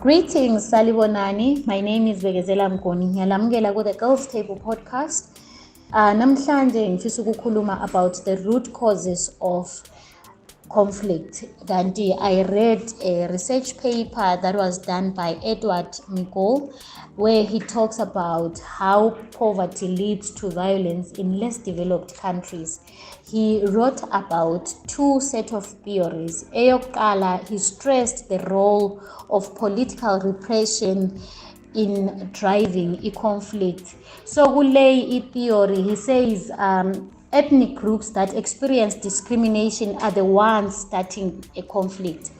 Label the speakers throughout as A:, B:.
A: Greetings, Salibonani. My name is Bekezela Mguni. Ngiyalamukela ku the Girls Table podcast. Namhlanje ngifisa ukukhuluma about the root causes of conflict. Kanti I read a research paper that was done by Edward Miguel, where he talks about how poverty leads to violence in less developed countries. He wrote about two sets of theories. Eyokuqala, he stressed the role of political repression in driving a conflict. So kule theory, he says ethnic groups that experience discrimination are the ones starting a conflict.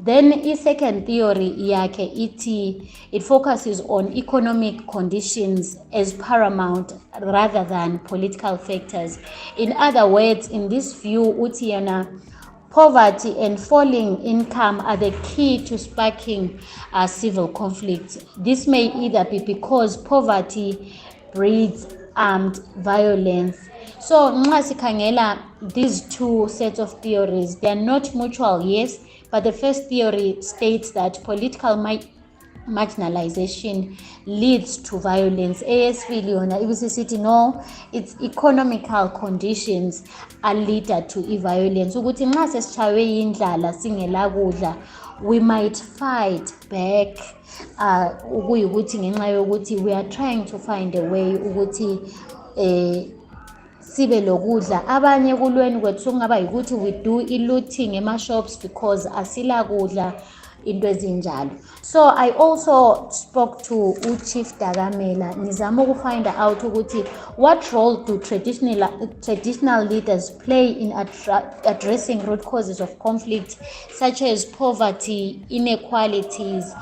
A: Then a second theory yakhe iti, it focuses on economic conditions as paramount rather than political factors. In other words, in this view, utiana, poverty and falling income are the key to sparking civil conflict. This may either be because poverty breeds armed violence. So nxa sikhangela these two sets of theories, they are not mutual, yes, but the first theory states that political marginalization leads to violence. Eyesibili yona ibisisithi no, it's economical conditions are leader to violence. Ukuthi nxa sesitshaywe indlala singela kudla, we might fight back ukuyukuthi ngenxa yokuthi we are trying to find a way ukuthi sibe lokudla. Abanye kulweni kwethu kungaba ukuthi we do looting ema-shops because asila kudla into ezinjalo. So I also spoke to Chief Dakamela ngizama ukufind out ukuthi what role do traditional leaders play in addressing root causes of conflict such as poverty, inequalities,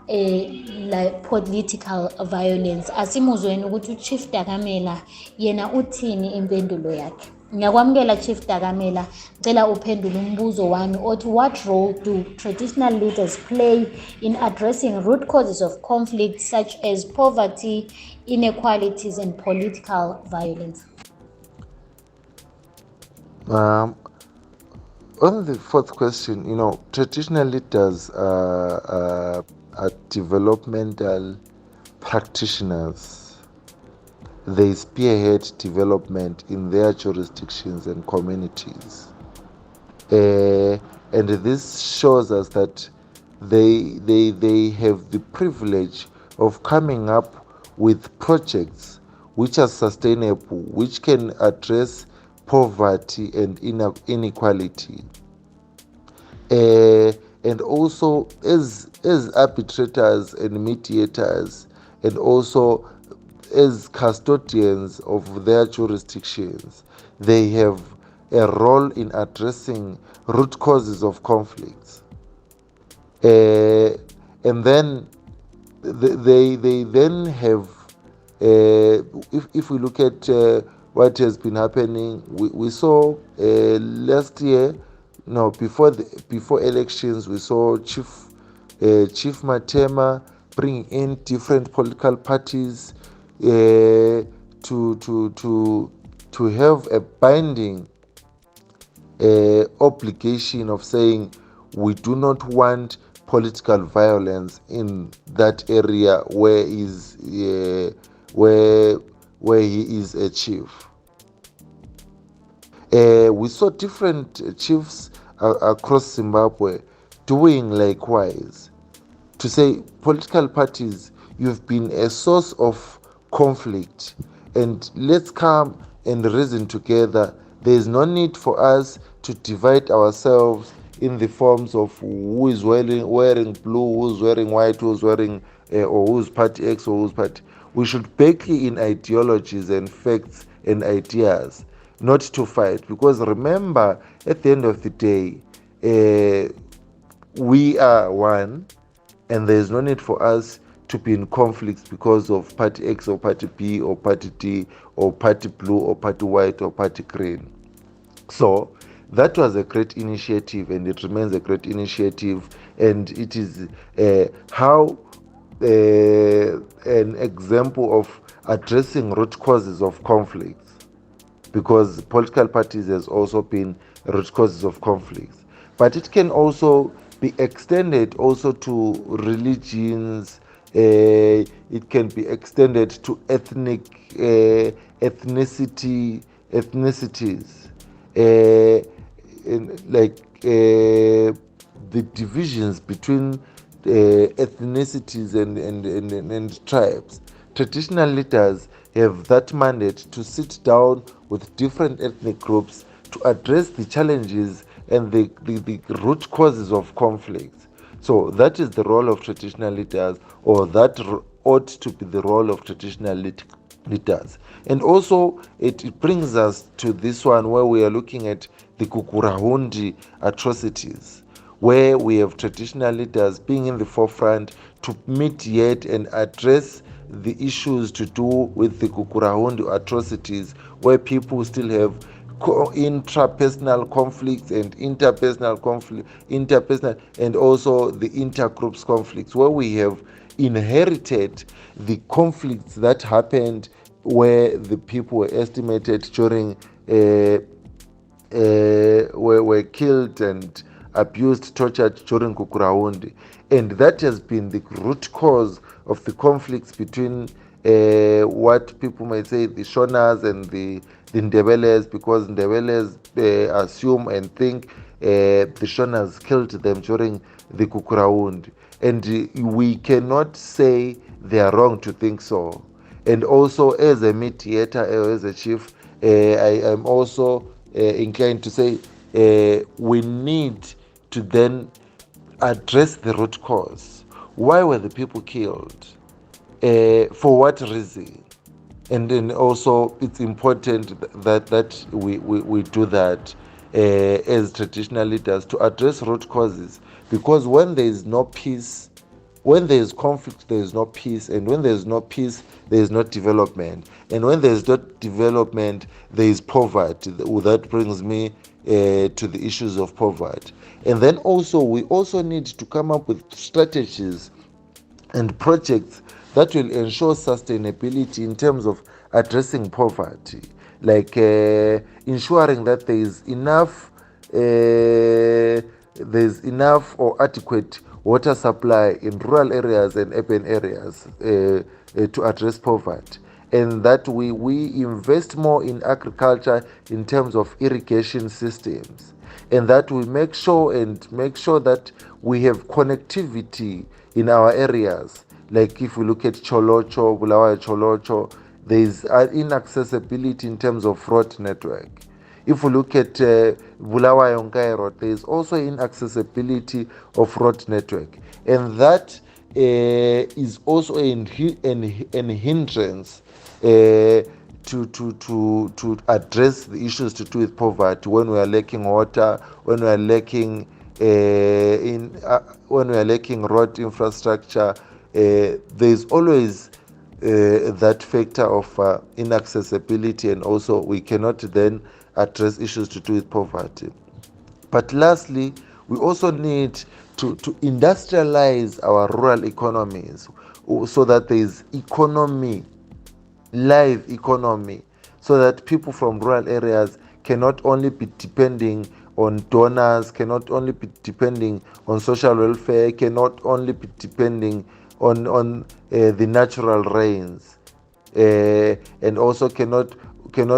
A: like political violence. Asimuzweni ukuthi Chief Dakamela yena uthini impendulo yakhe. Ngiyakwamukela Chief Dakamela, ngicela uphendule umbuzo wami othi what role do traditional leaders play in addressing root causes of conflict such as poverty, inequalities and political violence?
B: On the fourth question, traditional leaders are developmental practitioners. They spearhead development in their jurisdictions and communities. And this shows us that they have the privilege of coming up with projects which are sustainable, which can address poverty and inequality. And also as arbitrators and mediators, and also as custodians of their jurisdictions, they have a role in addressing root causes of conflicts. And then they then have, if we look at what has been happening, we saw last year, before elections, we saw Chief Matema bring in different political parties to have a binding obligation of saying we do not want political violence in that area where he is a chief. We saw different chiefs across Zimbabwe doing likewise, to say political parties, you've been a source of conflict, and let's come and reason together. There is no need for us to divide ourselves in the forms of who is wearing blue, who's wearing white, who's wearing or who's party X or who's party. We should back in ideologies and facts and ideas, not to fight, because remember, at the end of the day, we are one, and there is no need for us to be in conflicts because of party X or party B or party D or party blue or party white or party green. So that was a great initiative, and it remains a great initiative, and it is how an example of addressing root causes of conflicts, because political parties has also been root causes of conflicts. But it can also be extended also to religions. It can be extended to ethnicities, like the divisions between ethnicities and tribes. Traditional leaders have that mandate to sit down with different ethnic groups to address the challenges and the root causes of conflicts. So that is the role of traditional leaders, or that ought to be the role of traditional leaders. And also it brings us to this one where we are looking at the Kukurahundi atrocities, where we have traditional leaders being in the forefront to mediate and address the issues to do with the Kukurahundi atrocities, where people still have intrapersonal conflicts and interpersonal and also the intergroups conflicts, where we have inherited the conflicts that happened where the people were estimated during were killed and abused, tortured during Kukurahundi. And that has been the root cause of the conflicts between what people might say the Shonas and the Ndebeles, because Ndebeles assume and think the Shonas killed them during the Kukurahundi. And we cannot say they are wrong to think so. And also, as a mediator or as a chief, I am also inclined to say we need to then address the root cause. Why were the people killed? For what reason? And then also it's important that we do that as traditional leaders, to address root causes, because when there is no peace, when there is conflict, there is no peace, and when there is no peace, there is no development, and when there is not development, there is poverty. That brings me to the issues of poverty. And then also we also need to come up with strategies and projects that will ensure sustainability in terms of addressing poverty, like ensuring that there's enough or adequate water supply in rural areas and urban areas to address poverty, and that we invest more in agriculture in terms of irrigation systems, and that we make sure that we have connectivity in our areas. Like if we look at Cholocho, Bulawayo Cholocho, there is inaccessibility in terms of road network. If we look at Bulawayo Nkai Road, there is also inaccessibility of road network, and that is also an hindrance to address the issues to do with poverty. When we are lacking water, when we are lacking when we are lacking road infrastructure, there is always that factor of inaccessibility, and also we cannot then address issues to do with poverty. But lastly, we also need to industrialize our rural economies, so that there is live economy, so that people from rural areas cannot only be depending on donors, cannot only be depending on social welfare, cannot only be depending on the natural rains, and also cannot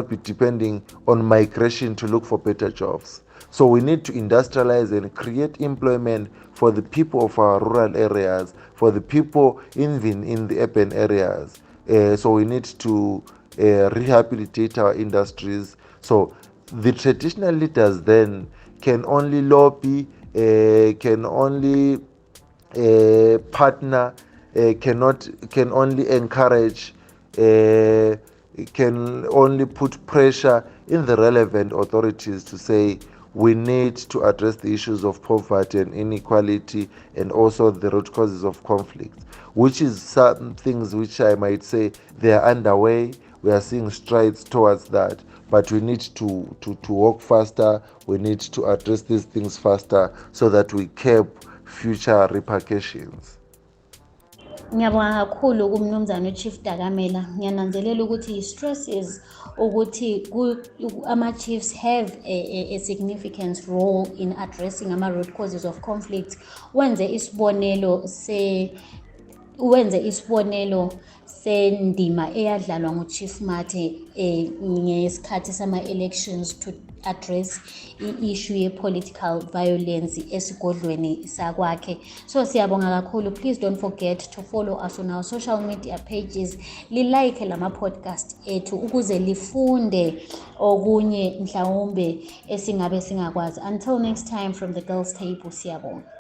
B: be depending on migration to look for better jobs. So we need to industrialize and create employment for the people of our rural areas, for the people even in the urban areas. So we need to rehabilitate our industries. So the traditional leaders then can only lobby, can only partner, can only encourage, can only put pressure in the relevant authorities to say we need to address the issues of poverty and inequality, and also the root causes of conflict, which is some things which I might say they are underway. We are seeing strides towards that, but we need to work faster. We need to address these things faster so that we curb future repercussions.
A: Ngiyabonga kakhulu kumnumzane uChief Dakamela. Ngiyananzelela ukuthi i-stresses ukuthi ama-chiefs have a significant role in addressing ama-root causes of conflict. Wenze isibonelo sendima eyadlalwa nguChief Mathe ngesikhathi sama-elections to address i-issue ye-political violence esigodlweni sakwakhe. So siyabonga kakhulu. Please don't forget to follow us on our social media pages. Like lama podcast ethu ukuze lifunde okunye mhlawumbe esingabe singakwazi. Until next time from the girls table, siyabonga.